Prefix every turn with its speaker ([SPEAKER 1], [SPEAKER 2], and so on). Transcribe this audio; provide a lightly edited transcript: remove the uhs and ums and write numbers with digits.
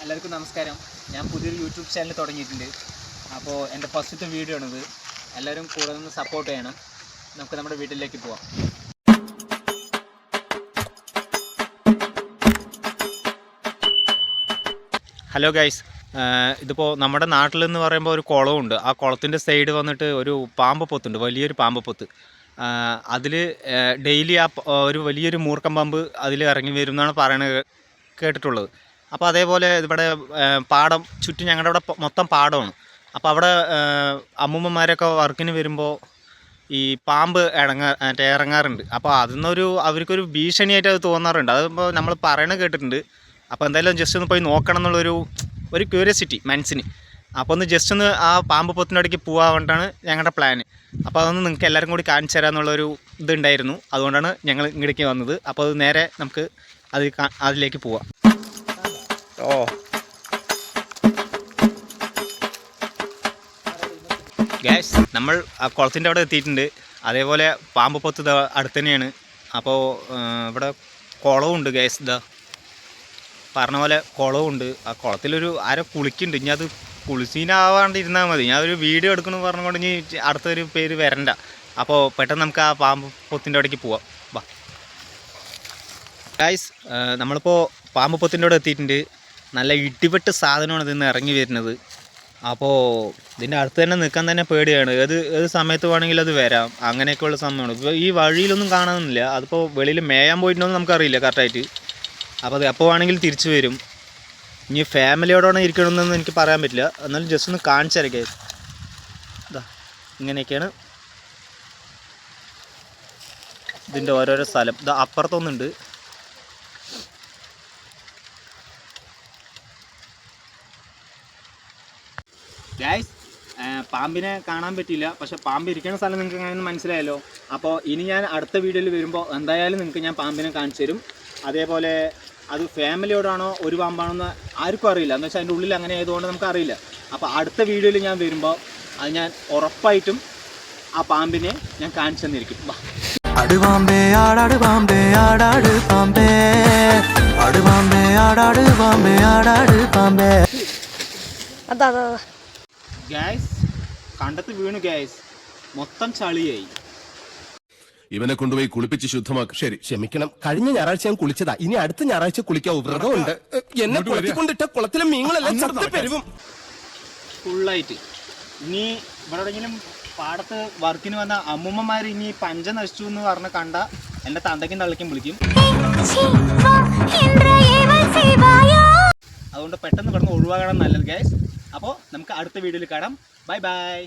[SPEAKER 1] എല്ലാവർക്കും നമസ്കാരം. ഞാൻ പുതിയൊരു യൂട്യൂബ് ചാനൽ തുടങ്ങിയിട്ടുണ്ട്. അപ്പോൾ എൻ്റെ ഫസ്റ്റത്തെ വീഡിയോ ആണിത്. എല്ലാവരും കൂടെ നിന്ന് സപ്പോർട്ട് ചെയ്യണം. നമുക്ക് നമ്മുടെ വീട്ടിലേക്ക് പോവാം. ഹലോ ഗൈസ്, ഇതിപ്പോൾ നമ്മുടെ നാട്ടിലെന്ന് പറയുമ്പോൾ ഒരു കുളമുണ്ട്. ആ കുളത്തിൻ്റെ സൈഡ് വന്നിട്ട് ഒരു പാമ്പ് പൊത്തുണ്ട്, വലിയൊരു പാമ്പ് പൊത്ത്. അതിൽ ഡെയിലി ഒരു വലിയൊരു മൂർക്കം പാമ്പ് അതിൽ ഇറങ്ങി വരും എന്നാണ് പറയണത്, കേട്ടിട്ടുള്ളത്. അപ്പോൾ അതേപോലെ ഇവിടെ പാടം ചുറ്റും ഞങ്ങളുടെ അവിടെ മൊത്തം പാടമാണ്. അപ്പോൾ അവിടെ അമ്മൂമ്മമാരൊക്കെ വർക്കിന് വരുമ്പോൾ ഈ പാമ്പ് ഇറങ്ങാറുണ്ട്. അപ്പോൾ അതിന്നൊരു അവർക്കൊരു ഭീഷണിയായിട്ട് അത് തോന്നാറുണ്ട്. അതിപ്പോൾ നമ്മൾ പറയണത് കേട്ടിട്ടുണ്ട്. അപ്പോൾ എന്തായാലും ജസ്റ്റ് ഒന്ന് പോയി നോക്കണം എന്നുള്ളൊരു ക്യൂരിയോസിറ്റി മനസ്സിന്. അപ്പോൾ ഒന്ന് ജസ്റ്റ് ഒന്ന് ആ പാമ്പ് പൊത്തിൻ്റെ ഇടയ്ക്ക് പോകാൻ വേണ്ടിയിട്ടാണ് ഞങ്ങളുടെ പ്ലാന്. അപ്പോൾ അതൊന്ന് നിങ്ങൾക്ക് എല്ലാവരും കൂടി കാണിച്ചു തരാമെന്നുള്ളൊരു ഇതുണ്ടായിരുന്നു. അതുകൊണ്ടാണ് ഞങ്ങൾ ഇങ്ങോട്ടേക്ക് വന്നത്. അപ്പോൾ അത് നേരെ നമുക്ക് അതിലേക്ക് പോവാം. ഗൈസ്, നമ്മൾ ആ കുളത്തിൻ്റെ അവിടെ എത്തിയിട്ടുണ്ട്. അതേപോലെ പാമ്പ് പൊത്ത് അടുത്ത് തന്നെയാണ്. അപ്പോൾ ഇവിടെ കുളമുണ്ട് ഗൈസ്. ഇതാ പറഞ്ഞ പോലെ കുളമുണ്ട്. ആ കുളത്തിലൊരു ആരോ കുളിക്കുന്നുണ്ട്. ഇനി അത് കുളിസീനാവാണ്ടിരുന്നാൽ മതി. ഞാൻ ഒരു വീഡിയോ എടുക്കണമെന്ന് പറഞ്ഞുകൊണ്ട് ഇനി അടുത്തൊരു പേര് വരണ്ട. അപ്പോൾ പെട്ടെന്ന് നമുക്ക് ആ പാമ്പ് പൊത്തിൻ്റെ അവിടേക്ക് പോവാം. വാ ഗൈസ്, നമ്മളിപ്പോൾ പാമ്പ് പൊത്തിൻ്റെ അവിടെ എത്തിയിട്ടുണ്ട്. നല്ല ഇടിപെട്ട് സാധനമാണ് ഇതിൽ നിന്ന് ഇറങ്ങി വരുന്നത്. അപ്പോൾ ഇതിൻ്റെ അടുത്ത് തന്നെ നിൽക്കാൻ തന്നെ പേടിയാണ്. ഏത് സമയത്ത് വേണമെങ്കിലും അത് വരാം. അങ്ങനെയൊക്കെയുള്ള സമയമാണ്. ഇപ്പോൾ ഈ വഴിയിലൊന്നും കാണാനൊന്നുമില്ല. അതിപ്പോൾ വെളിയിൽ മേയാൻ പോയിട്ടുണ്ടോയെന്ന് നമുക്കറിയില്ല കറക്റ്റായിട്ട്. അപ്പോൾ അത് എപ്പോൾ വേണമെങ്കിലും തിരിച്ചു വരും. ഇനി ഫാമിലിയോടാണ് ഇരിക്കണമെന്നൊന്നും എനിക്ക് പറയാൻ പറ്റില്ല. എന്നാലും ജസ്റ്റ് ഒന്ന് കാണിച്ചു തരാം ഗൈസ്. ഇതാ ഇങ്ങനെയൊക്കെയാണ് ഇതിൻ്റെ ഓരോരോ സ്ഥലം. ഇതാ അപ്പുറത്തൊന്നുണ്ട്. ഗൈസ്, പാമ്പിനെ കാണാൻ പറ്റിയില്ല. പക്ഷെ പാമ്പ് ഇരിക്കുന്ന സ്ഥലം നിങ്ങൾക്ക് അങ്ങനെ മനസ്സിലായല്ലോ. അപ്പോൾ ഇനി ഞാൻ അടുത്ത വീഡിയോയിൽ വരുമ്പോൾ എന്തായാലും നിങ്ങൾക്ക് ഞാൻ പാമ്പിനെ കാണിച്ചു തരും. അതേപോലെ അത് ഫാമിലിയോടാണോ ഒരു പാമ്പാണെന്ന് ആർക്കും അറിയില്ല. എന്ന് വെച്ചാൽ അതിൻ്റെ ഉള്ളിൽ അങ്ങനെ ആയതുകൊണ്ട് നമുക്കറിയില്ല. അപ്പോൾ അടുത്ത വീഡിയോയിൽ ഞാൻ വരുമ്പോൾ അത് ഞാൻ ഉറപ്പായിട്ടും ആ പാമ്പിനെ ഞാൻ കാണിച്ചു തന്നിരിക്കും. ഗൈസ്, കണ്ടത്ത് വീണു ഗൈസ്, മൊത്തം ചളിയായി.
[SPEAKER 2] ഇവനെ കൊണ്ടുപോയി കുളിപ്പിച്ച് ശുദ്ധമാക്കും.
[SPEAKER 3] ശരി, ക്ഷമിക്കണം. കഴിഞ്ഞ ഞായറാഴ്ച ഞാൻ കുളിച്ചതാ. ഇനി അടുത്ത ഞായറാഴ്ച കുളിക്കാൻ വ്രതമുണ്ട്. എന്നെ കുളത്തിക്കൊണ്ടിട്ട കുളത്തിലെ മീനുകളെല്ലാം ചത്തു പെരുവും
[SPEAKER 1] ഫുള്ളായിട്ട്. ഇനി ഇവിടെ എവിടെയെങ്കിലും പാടത്ത് വർക്കിന് വന്ന അമ്മൂമ്മമാർ ഇനി പഞ്ച നശിച്ചു എന്ന് പറഞ്ഞ് കണ്ട എൻ്റെ തന്തയ്ക്കും തള്ളിക്കും വിളിക്കും. അതുകൊണ്ട് പെട്ടെന്ന് കിടന്ന് ഒഴിവാക്കണം നല്ലത് ഗൈസ്. അപ്പോൾ നമുക്ക് അടുത്ത വീഡിയോയിൽ കാണാം. Bye bye.